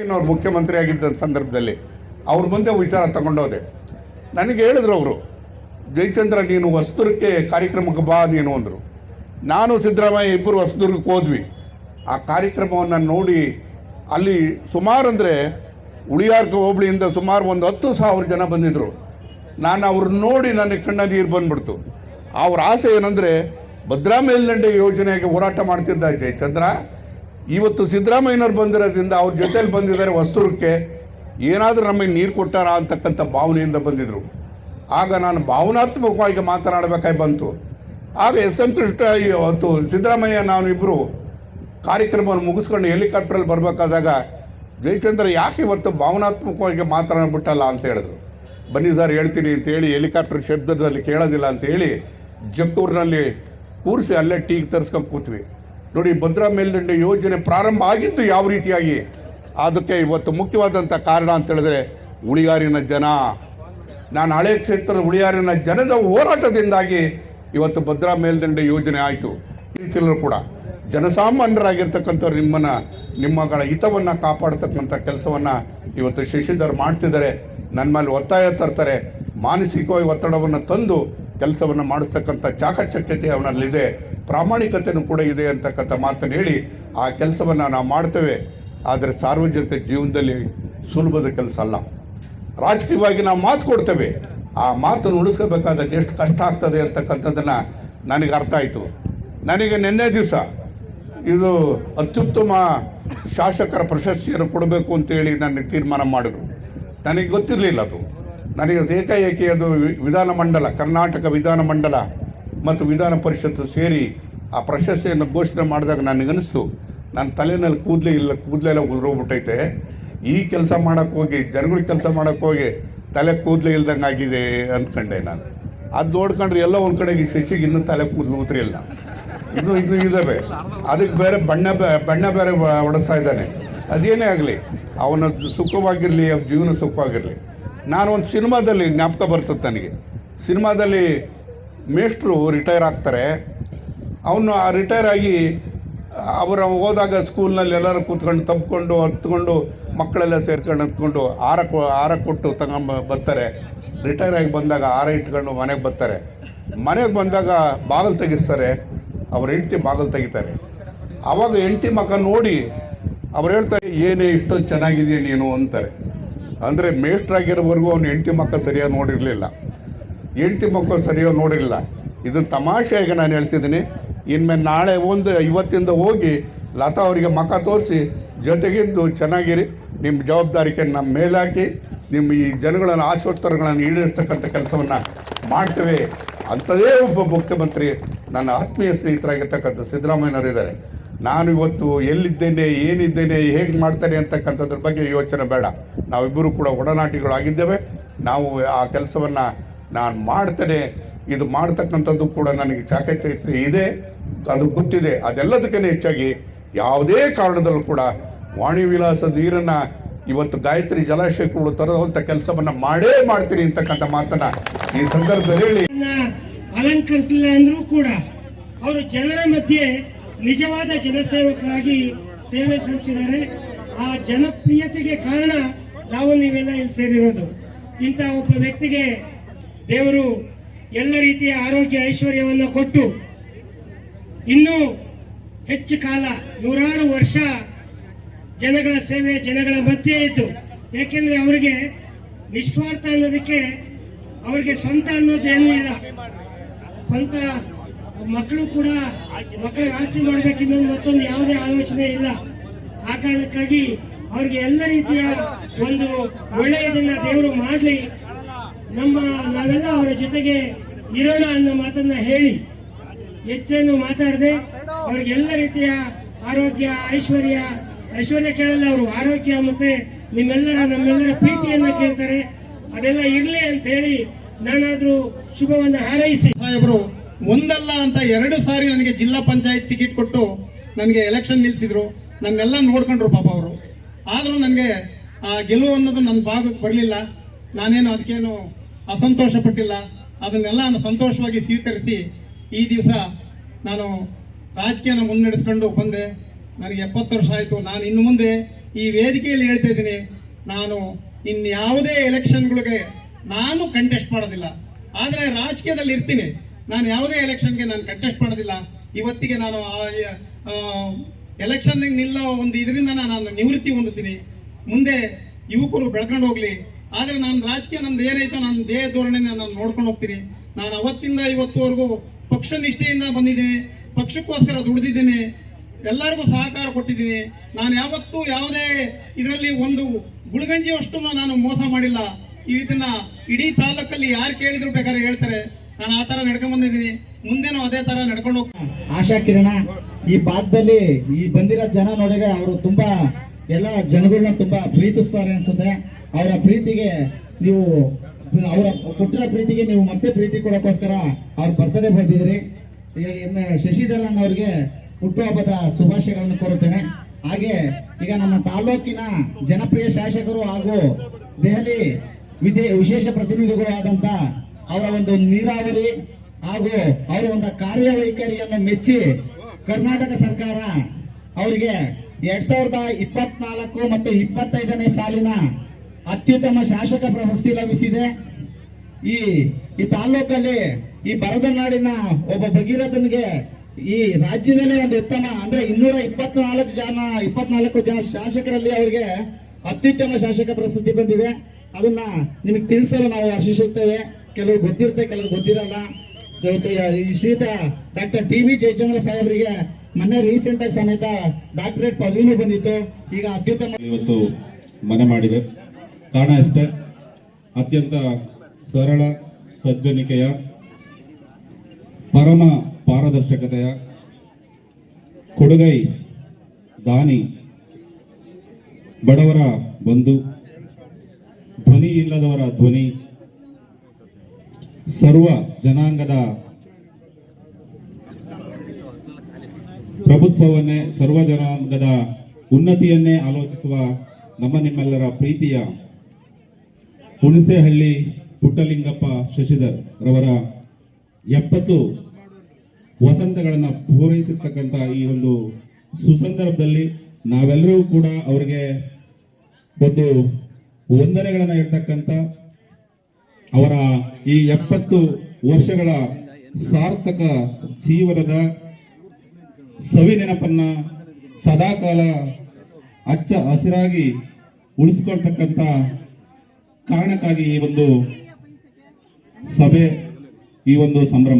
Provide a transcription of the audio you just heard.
ಅವ್ರು ಮುಖ್ಯಮಂತ್ರಿ ಆಗಿದ್ದ ಸಂದರ್ಭದಲ್ಲಿ ಅವ್ರ ಮುಂದೆ ವಿಚಾರ ತಗೊಂಡೋದೆ. ನನಗೆ ಹೇಳಿದ್ರು ಅವರು, ಜಯಚಂದ್ರ ನೀನು ಹೊಸದುರ್ಗಕ್ಕೆ ಕಾರ್ಯಕ್ರಮಕ್ಕೆ ಬಾ ನೀನು ಅಂದರು. ನಾನು ಸಿದ್ದರಾಮಯ್ಯ ಇಬ್ಬರು ಹೊಸದುರ್ಗಕ್ಕೆ ಹೋದ್ವಿ. ಆ ಕಾರ್ಯಕ್ರಮವನ್ನು ನೋಡಿ ಅಲ್ಲಿ ಸುಮಾರು ಅಂದರೆ ಉಳಿಯಾರ್ಕ ಹೋಬಳಿಯಿಂದ ಸುಮಾರು ಒಂದು 10,000 ಜನ ಬಂದಿದ್ದರು. ನಾನು ಅವ್ರನ್ನ ನೋಡಿ ನನಗೆ ಕಣ್ಣ ನೀರು ಬಂದ್ಬಿಡ್ತು. ಅವ್ರ ಆಸೆ ಏನಂದರೆ ಭದ್ರಾ ಮೇಲ್ದಂಡೆ ಯೋಜನೆಗೆ ಹೋರಾಟ ಮಾಡ್ತಿದ್ದ ಜಯಚಂದ್ರ, ಇವತ್ತು ಸಿದ್ದರಾಮಯ್ಯನವ್ರು ಬಂದಿರೋದ್ರಿಂದ ಅವ್ರ ಜೊತೆಲಿ ಬಂದಿದ್ದಾರೆ ಹೊಸದುರ್ಗಕ್ಕೆ, ಏನಾದರೂ ನಮಗೆ ನೀರು ಕೊಟ್ಟಾರ ಅಂತಕ್ಕಂಥ ಭಾವನೆಯಿಂದ ಬಂದಿದ್ದರು. ಆಗ ನಾನು ಭಾವನಾತ್ಮಕವಾಗಿ ಮಾತನಾಡಬೇಕಾಗಿ ಬಂತು. ಆಗ SM ಕೃಷ್ಣ ಅವತ್ತು ಸಿದ್ದರಾಮಯ್ಯ ನಾನು ಇಬ್ಬರು ಕಾರ್ಯಕ್ರಮವನ್ನು ಮುಗಿಸ್ಕೊಂಡು ಹೆಲಿಕಾಪ್ಟ್ರಲ್ಲಿ ಬರಬೇಕಾದಾಗ ಜಯಚಂದ್ರ ಯಾಕೆ ಇವತ್ತು ಭಾವನಾತ್ಮಕವಾಗಿ ಮಾತನಾಡ್ಬಿಟ್ಟಲ್ಲ ಅಂತ ಹೇಳಿದ್ರು. ಬನ್ನಿ ಸರ್ ಹೇಳ್ತೀನಿ ಅಂತೇಳಿ ಹೆಲಿಕಾಪ್ಟರ್ ಶಬ್ದದಲ್ಲಿ ಕೇಳೋದಿಲ್ಲ ಅಂತೇಳಿ ಜಕ್ಕೂರಿನಲ್ಲಿ ಕೂರಿಸಿ ಅಲ್ಲೇ ಟೀಗೆ ತರಿಸ್ಕೊಂಡು ಕೂತ್ವಿ. ನೋಡಿ, ಭದ್ರಾ ಮೇಲ್ದಂಡೆ ಯೋಜನೆ ಪ್ರಾರಂಭ ಆಗಿದ್ದು ಯಾವ ರೀತಿಯಾಗಿ, ಅದಕ್ಕೆ ಇವತ್ತು ಮುಖ್ಯವಾದಂಥ ಕಾರಣ ಅಂತ ಹೇಳಿದ್ರೆ ಉಳಿಯಾರಿನ ಜನ. ನಾನು ಹಳೆ ಕ್ಷೇತ್ರದ ಉಳಿಯಾರಿನ ಜನದ ಹೋರಾಟದಿಂದಾಗಿ ಇವತ್ತು ಭದ್ರಾ ಮೇಲ್ದಂಡೆ ಯೋಜನೆ ಆಯಿತು. ಈ ರೀತಿಯಲ್ಲೂ ಕೂಡ ಜನಸಾಮಾನ್ಯರಾಗಿರ್ತಕ್ಕಂಥವ್ರು ನಿಮ್ಮಗಳ ಹಿತವನ್ನು ಕಾಪಾಡ್ತಕ್ಕಂಥ ಕೆಲಸವನ್ನು ಇವತ್ತು ಶಶಿಧರ್ ಮಾಡ್ತಿದ್ದಾರೆ. ನನ್ನ ಮೇಲೆ ಒತ್ತಾಯ ತರ್ತಾರೆ, ಮಾನಸಿಕವಾಗಿ ಒತ್ತಡವನ್ನು ತಂದು ಕೆಲಸವನ್ನು ಮಾಡಿಸ್ತಕ್ಕಂಥ ಚಾಕಚಕ್ಯತೆ ಅವನಲ್ಲಿದೆ, ಪ್ರಾಮಾಣಿಕತೆಯೂ ಕೂಡ ಇದೆ ಅಂತಕ್ಕಂಥ ಮಾತನ್ನು ಹೇಳಿ ಆ ಕೆಲಸವನ್ನು ನಾವು ಮಾಡ್ತೇವೆ. ಆದರೆ ಸಾರ್ವಜನಿಕ ಜೀವನದಲ್ಲಿ ಸುಲಭದ ಕೆಲಸ ಅಲ್ಲ. ರಾಜಕೀಯವಾಗಿ ನಾವು ಮಾತು ಕೊಡ್ತೇವೆ, ಆ ಮಾತನ್ನು ಉಳಿಸ್ಕೋಬೇಕಾದ್ರೆ ಎಷ್ಟು ಕಷ್ಟ ಆಗ್ತದೆ ಅಂತಕ್ಕಂಥದ್ದನ್ನು ನನಗೆ ಅರ್ಥ ಆಯಿತು. ನನಗೆ ನಿನ್ನೆ ದಿವಸ ಇದು ಅತ್ಯುತ್ತಮ ಶಾಸಕರ ಪ್ರಶಸ್ತಿಯನ್ನು ಕೊಡಬೇಕು ಅಂತೇಳಿ ನನಗೆ ತೀರ್ಮಾನ ಮಾಡಿದ್ರು. ನನಗೆ ಗೊತ್ತಿರಲಿಲ್ಲ ಅದು. ನನಗೆ ಏಕಾಏಕಿ ಅದು ವಿಧಾನಮಂಡಲ, ಕರ್ನಾಟಕ ವಿಧಾನಮಂಡಲ ಮತ್ತು ವಿಧಾನ ಪರಿಷತ್ತು ಸೇರಿ ಆ ಪ್ರಶಸ್ತಿಯನ್ನು ಘೋಷಣೆ ಮಾಡಿದಾಗ ನನಗನ್ನಿಸ್ತು, ನನ್ನ ತಲೆಯಲ್ಲಿ ಕೂದಲೆಲ್ಲ ಉದುರೋಗ್ಬಿಟ್ಟೈತೆ. ಈ ಕೆಲಸ ಮಾಡೋಕ್ಕೆ ಹೋಗಿ, ಜನಗಳಿಗೆ ಕೆಲಸ ಮಾಡೋಕ್ಕೆ ಹೋಗಿ ತಲೆ ಕೂದಲೇ ಇಲ್ದಂಗೆ ಆಗಿದೆ ಅಂದ್ಕೊಂಡೆ ನಾನು. ಅದು ನೋಡ್ಕೊಂಡ್ರೆ ಎಲ್ಲ ಒಂದು ಕಡೆಗೆ ಶಶಿಗೆ ಇನ್ನೂ ತಲೆ ಕೂದಲು ಉದುರಿಲ್ಲ, ಇನ್ನೂ ಇದ್ದಾವೆ. ಅದಕ್ಕೆ ಬೇರೆ ಬಣ್ಣ ಬೇರೆ ಹೊಡೆಸ್ತಾ ಇದ್ದಾನೆ. ಅದೇನೇ ಆಗಲಿ, ಅವನ ಸುಖವಾಗಿರಲಿ, ಅವ್ನ ಜೀವನ ಸುಖವಾಗಿರಲಿ. ನಾನು ಒಂದು ಸಿನಿಮಾದಲ್ಲಿ ಜ್ಞಾಪಕ ಬರ್ತದೆ ನನಗೆ. ಸಿನಿಮಾದಲ್ಲಿ ಮೇಷ್ಟ್ರು ರಿಟೈರ್ ಆಗ್ತಾರೆ. ಅವನು ಆ ರಿಟೈರ್ ಆಗಿ ಅವರು ಹೋದಾಗ ಸ್ಕೂಲ್ನಲ್ಲಿ ಎಲ್ಲರೂ ಕೂತ್ಕೊಂಡು ತಬ್ಕೊಂಡು ಹತ್ಕೊಂಡು ಮಕ್ಕಳೆಲ್ಲ ಸೇರ್ಕೊಂಡು ಹತ್ಕೊಂಡು ಹಾರ ಕೊಟ್ಟು ಬರ್ತಾರೆ. ರಿಟೈರ್ ಆಗಿ ಬಂದಾಗ ಹಾರ ಇಟ್ಕೊಂಡು ಮನೆಗೆ ಬರ್ತಾರೆ. ಮನೆಗೆ ಬಂದಾಗ ಬಾಗಿಲು ತೆಗಿಸ್ತಾರೆ. ಅವ್ರ ಹೆಂಡತಿ ಬಾಗಿಲು ತೆಗಿತಾರೆ. ಆವಾಗ ಹೆಂಡತಿ ಮಕ್ಕ ನೋಡಿ ಅವ್ರು ಹೇಳ್ತಾರೆ, ಏನೇ ಇಷ್ಟೊಂದು ಚೆನ್ನಾಗಿದೆಯಾ ನೀನು ಅಂತಾರೆ. ಅಂದರೆ ಮೇಷ್ಟ್ರಾಗಿರೋವರೆಗೂ ಅವ್ನು ಹೆಂಡತಿ ಮಕ್ಕ ಸರಿಯಾಗಿ ನೋಡಿರಲಿಲ್ಲ, ಹೆಂಡತಿ ಮಕ್ಕಳು ಸರಿಯಾಗಿ ನೋಡಿರಲಿಲ್ಲ. ಇದನ್ನು ತಮಾಷೆಯಾಗಿ ನಾನು ಹೇಳ್ತಿದ್ದೀನಿ. ಇನ್ಮೇಲೆ ನಾಳೆ ಇವತ್ತಿಂದ ಹೋಗಿ ಲತಾ ಅವರಿಗೆ ಮಕ್ಕ ತೋರಿಸಿ ಜೊತೆಗಿದ್ದು ಚೆನ್ನಾಗಿರಿ, ನಿಮ್ಮ ಜವಾಬ್ದಾರಿಕೆ ನಮ್ಮ ಮೇಲಾಕಿ ನಿಮ್ಮ ಈ ಜನಗಳನ್ನು ಆಶೋತ್ತರಗಳನ್ನು ಈಡೇರಿಸ್ತಕ್ಕಂಥ ಕೆಲಸವನ್ನು ಮಾಡ್ತೇವೆ. ಅಂಥದೇ ಒಬ್ಬ ಮುಖ್ಯಮಂತ್ರಿ ನನ್ನ ಆತ್ಮೀಯ ಸ್ನೇಹಿತರಾಗಿರ್ತಕ್ಕಂಥ ಸಿದ್ದರಾಮಯ್ಯನವರಿದ್ದಾರೆ. ನಾನು ಇವತ್ತು ಎಲ್ಲಿದ್ದೇನೆ, ಏನಿದ್ದೇನೆ, ಹೇಗೆ ಮಾಡ್ತೇನೆ ಅಂತಕ್ಕಂಥದ್ರ ಬಗ್ಗೆ ಯೋಚನೆ ಬೇಡ. ನಾವಿಬ್ಬರು ಕೂಡ ಒಡನಾಟಿಗಳಾಗಿದ್ದೇವೆ. ನಾವು ಆ ಕೆಲಸವನ್ನು ನಾನು ಮಾಡ್ತೇನೆ. ಇದು ಮಾಡ್ತಕ್ಕಂಥದ್ದು ಕೂಡ ನನಗೆ ಚಾಕಚಕ್ಯ ಇದೆ, ಅದು ಗೊತ್ತಿದೆ. ಅದೆಲ್ಲದಕ್ಕಿಂತ ಹೆಚ್ಚಾಗಿ ಯಾವುದೇ ಕಾರಣದಲ್ಲೂ ಕೂಡ ವಾಣಿ ವಿಲಾಸ ನೀರನ್ನು ಇವತ್ತು ಗಾಯತ್ರಿ ಜಲಾಶಯಗಳು ತರುವಂಥ ಕೆಲಸವನ್ನು ಮಾಡೇ ಮಾಡ್ತೀನಿ ಅಂತಕ್ಕಂಥ ಮಾತನ್ನ ಈ ಸಂದರ್ಭದಲ್ಲಿ ಹೇಳಿ, ಅಲಂಕರಿಸಲಿಲ್ಲ ಅಂದ್ರೂ ಕೂಡ ಅವರು ಜನರ ಮಧ್ಯೆ ನಿಜವಾದ ಜನಸೇವಕರಾಗಿ ಸೇವೆ ಸಲ್ಲಿಸಿದ್ದಾರೆ. ಆ ಜನಪ್ರಿಯತೆಗೆ ಕಾರಣ ನಾವು ನೀವೆಲ್ಲ ಇಲ್ಲಿ ಸೇರಿರೋದು. ಇಂಥ ಒಬ್ಬ ವ್ಯಕ್ತಿಗೆ ದೇವರು ಎಲ್ಲ ರೀತಿಯ ಆರೋಗ್ಯ ಐಶ್ವರ್ಯವನ್ನು ಕೊಟ್ಟು ಇನ್ನೂ ಹೆಚ್ಚು ಕಾಲ, 100 ವರ್ಷ ಜನಗಳ ಸೇವೆ, ಜನಗಳ ಮಧ್ಯೆ ಇದ್ದು, ಏಕೆಂದ್ರೆ ಅವರಿಗೆ ನಿಸ್ವಾರ್ಥ ಅನ್ನೋದಕ್ಕೆ ಅವರಿಗೆ ಸ್ವಂತ ಅನ್ನೋದೇನೂ ಇಲ್ಲ. ಸ್ವಂತ ಮಕ್ಕಳು ಕೂಡ ಮಕ್ಕಳಿಗೆ ಆಸ್ತಿ ಮಾಡಬೇಕಿನ್ನೊಂದು ಮತ್ತೊಂದು ಯಾವುದೇ ಆಲೋಚನೆ ಇಲ್ಲ. ಆ ಕಾರಣಕ್ಕಾಗಿ ಅವ್ರಿಗೆ ಎಲ್ಲ ರೀತಿಯ ಒಂದು ಒಳ್ಳೆಯದನ್ನ ದೇವರು ಮಾಡಲಿ, ನಾವೆಲ್ಲ ಅವರ ಜೊತೆಗೆ ಇರೋಣ ಅನ್ನೋ ಮಾತನ್ನ ಹೇಳಿ ಹೆಚ್ಚೇನು ಮಾತಾಡದೆ ಅವ್ರಿಗೆಲ್ಲ ರೀತಿಯ ಆರೋಗ್ಯ ಐಶ್ವರ್ಯ ಕೇಳಲ್ಲ, ಅವರು ಆರೋಗ್ಯ ಮತ್ತೆ ನಮ್ಮೆಲ್ಲರ ಪ್ರೀತಿಯನ್ನ ಕೇಳ್ತಾರೆ. ಅದೆಲ್ಲ ಇರ್ಲಿ ಅಂತ ಹೇಳಿ ನಾನಾದ್ರೂ ಶುಭವನ್ನು ಹಾರೈಸಿ, ಸಾಹೇಬರು ಒಂದಲ್ಲ ಅಂತ 2 ಸಾರಿ ನನಗೆ ಜಿಲ್ಲಾ ಪಂಚಾಯತ್ ಟಿಕೆಟ್ ಕೊಟ್ಟು ನನಗೆ ಎಲೆಕ್ಷನ್ ನಿಲ್ಸಿದ್ರು. ನನ್ನೆಲ್ಲ ನೋಡ್ಕೊಂಡ್ರು ಪಾಪ ಅವರು. ಆದರೂ ನನಗೆ ಆ ಗೆಲುವು ಅನ್ನೋದು ನನ್ನ ಭಾಗಕ್ಕೆ ಬರಲಿಲ್ಲ. ನಾನೇನು ಅದಕ್ಕೇನು ಅಸಂತೋಷ ಪಟ್ಟಿಲ್ಲ. ಅದನ್ನೆಲ್ಲ ಸಂತೋಷವಾಗಿ ಸ್ವೀಕರಿಸಿ ಈ ದಿವಸ ನಾನು ರಾಜಕೀಯನ ಮುನ್ನಡೆಸ್ಕೊಂಡು ಬಂದೆ. ನನಗೆ 70 ವರ್ಷ ಆಯಿತು. ನಾನು ಇನ್ನು ಮುಂದೆ ಈ ವೇದಿಕೆಯಲ್ಲಿ ಹೇಳ್ತಾ ಇದ್ದೀನಿ, ನಾನು ಇನ್ಯಾವುದೇ ಎಲೆಕ್ಷನ್ಗಳಿಗೆ ನಾನು ಕಂಟೆಸ್ಟ್ ಮಾಡೋದಿಲ್ಲ. ಆದರೆ ರಾಜಕೀಯದಲ್ಲಿ ಇರ್ತೀನಿ, ನಾನು ಯಾವುದೇ ಎಲೆಕ್ಷನ್ಗೆ ನಾನು ಕಂಟೆಸ್ಟ್ ಮಾಡೋದಿಲ್ಲ. ಇವತ್ತಿಗೆ ನಾನು ಎಲೆಕ್ಷನ್ ನಿಲ್ಲೋ ಒಂದು ಇದರಿಂದ ನಾನು ನಿವೃತ್ತಿ ಹೊಂದುತ್ತೀನಿ. ಮುಂದೆ ಯುವಕರು ಬೆಳ್ಕೊಂಡು ಹೋಗ್ಲಿ. ಆದರೆ ನಾನು ರಾಜಕೀಯ ನಂದು ಏನೈತೋ ನನ್ನ ದೇಹ ಧೋರಣೆ ನಾನು ನೋಡ್ಕೊಂಡು ಹೋಗ್ತೀನಿ. ನಾನು ಅವತ್ತಿಂದ ಇವತ್ತುವರೆಗೂ ಪಕ್ಷ ನಿಷ್ಠೆಯಿಂದ ಬಂದಿದ್ದೀನಿ, ಪಕ್ಷಕ್ಕೋಸ್ಕರ ದುಡಿದಿದ್ದೀನಿ, ಎಲ್ಲರಿಗೂ ಸಹಕಾರ ಕೊಟ್ಟಿದ್ದೀನಿ. ನಾನು ಯಾವತ್ತೂ ಯಾವುದೇ ಇದರಲ್ಲಿ ಒಂದು ಗುಳಗಂಜಿಯಷ್ಟು ನಾನು ಮೋಸ ಮಾಡಿಲ್ಲ. ಇದನ್ನ ಇಡೀ ತಾಲೂಕಲ್ಲಿ ಯಾರು ಕೇಳಿದ್ರು ಬೇಕಾದ್ರೆ ಹೇಳ್ತಾರೆ. ನಾನು ಆ ತರ ನಡ್ಕೊಂಡ್ ಬಂದಿದ್ದೀನಿ, ಮುಂದೆನೂ ಅದೇ ತರ ನಡ್ಕೊಂಡು ಹೋಗ್ತೀನಿ. ಆಶಾ ಕಿರಣ ಈ ಭಾಗದಲ್ಲಿ ಈ ಬಂದಿರೋ ಜನ ನೋಡಿದ್ರೆ ಅವರು ತುಂಬಾ ಎಲ್ಲ ಜನಗಳನ್ನ ತುಂಬಾ ಪ್ರೀತಿಸ್ತಾರೆ ಅನ್ಸುತ್ತೆ. ಅವರ ಪ್ರೀತಿಗೆ ನೀವು ಅವರ ಕೊಟ್ಟಿರೋ ಪ್ರೀತಿಗೆ ನೀವು ಮತ್ತೆ ಪ್ರೀತಿ ಕೊಡೋಕ್ಕೋಸ್ಕರ ಅವ್ರ ಬರ್ತ್ಡೇ ಬಂದಿದ್ರಿ. ಶಶಿಧರ್ ಅವ್ರಿಗೆ ಹುಟ್ಟುಹಬ್ಬದ ಶುಭಾಶಯಗಳನ್ನು ಕೋರುತ್ತೇನೆ. ಹಾಗೆ ಈಗ ನಮ್ಮ ತಾಲೂಕಿನ ಜನಪ್ರಿಯ ಶಾಸಕರು ಹಾಗೂ ದೆಹಲಿ ವಿಶೇಷ ಪ್ರತಿನಿಧಿಗಳು ಆದಂತ ಅವರ ಒಂದು ನೀರಾವರಿ ಹಾಗೂ ಅವರ ಒಂದು ಕಾರ್ಯವೈಖರಿಯನ್ನು ಮೆಚ್ಚಿ ಕರ್ನಾಟಕ ಸರ್ಕಾರ ಅವರಿಗೆ 2024 ಮತ್ತು 25ನೇ ಸಾಲಿನ ಅತ್ಯುತ್ತಮ ಶಾಸಕ ಪ್ರಶಸ್ತಿ ಲಭಿಸಿದೆ. ಈ ತಾಲೂಕಲ್ಲಿ ಈ ಬರದ ನಾಡಿನ ಒಬ್ಬ ಭಗೀರಥನಿಗೆ ಈ ರಾಜ್ಯದಲ್ಲೇ ಒಂದು ಉತ್ತಮ ಅಂದ್ರೆ 224 ಜನ ಶಾಸಕರಲ್ಲಿ ಅವರಿಗೆ ಅತ್ಯುತ್ತಮ ಶಾಸಕ ಪ್ರಶಸ್ತಿ ಬಂದಿದೆ. ಅದನ್ನ ನಿಮಗೆ ತಿಳಿಸಲು ನಾವು ಹರ್ಷಿಸುತ್ತೇವೆ. ಕೆಲವು ಗೊತ್ತಿರುತ್ತೆ, ಕೆಲವರು ಗೊತ್ತಿರಲ್ಲ. ಶ್ರೀಯುತ ಡಾಕ್ಟರ್ ಟಿ ವಿ ಜಯಚಂದ್ರ ಸಾಹೇಬರಿಗೆ ಮೊನ್ನೆ ರೀಸೆಂಟ್ ಆಗಿ ಸಮೇತ ಡಾಕ್ಟರೇಟ್ ಪದವಿನೂ ಬಂದಿತ್ತು. ಈಗ ಅತ್ಯುತ್ತಮ ಇವತ್ತು ಮನೆ ಮಾಡಿದೆ. ಕಾರಣ ಅಷ್ಟೇ, ಅತ್ಯಂತ ಸರಳ ಸಜ್ಜನಿಕೆಯ, ಪರಮ ಪಾರದರ್ಶಕತೆಯ, ಕೊಡುಗೈ ದಾನಿ, ಬಡವರ ಬಂಧು, ಧ್ವನಿ ಇಲ್ಲದವರ ಧ್ವನಿ, ಸರ್ವ ಜನಾಂಗದ ಪ್ರಭುತ್ವವನ್ನೇ, ಸರ್ವ ಜನಾಂಗದ ಉನ್ನತಿಯನ್ನೇ ಆಲೋಚಿಸುವ ನಮ್ಮ ನಿಮ್ಮೆಲ್ಲರ ಪ್ರೀತಿಯ ಹುಣಸೇಹಳ್ಳಿ ಪುಟ್ಟಲಿಂಗಪ್ಪ ಶಶಿಧರ್ ರವರ 70 ವಸಂತಗಳನ್ನು ಪೂರೈಸಿರ್ತಕ್ಕಂಥ ಈ ಒಂದು ಸುಸಂದರ್ಭದಲ್ಲಿ ನಾವೆಲ್ಲರೂ ಕೂಡ ಅವರಿಗೆ ಒಂದು ವಂದನೆಗಳನ್ನು ಇರ್ತಕ್ಕಂಥ ಅವರ ಈ 70 ವರ್ಷಗಳ ಸಾರ್ಥಕ ಜೀವನದ ಸವಿ ನೆನಪನ್ನ ಸದಾಕಾಲ ಹಚ್ಚ ಹಸಿರಾಗಿ ಉಳಿಸಿಕೊಳ್ತಕ್ಕಂಥ ಕಾರಣಕ್ಕಾಗಿ ಈ ಒಂದು ಸಭೆ, ಈ ಒಂದು ಸಂಭ್ರಮ.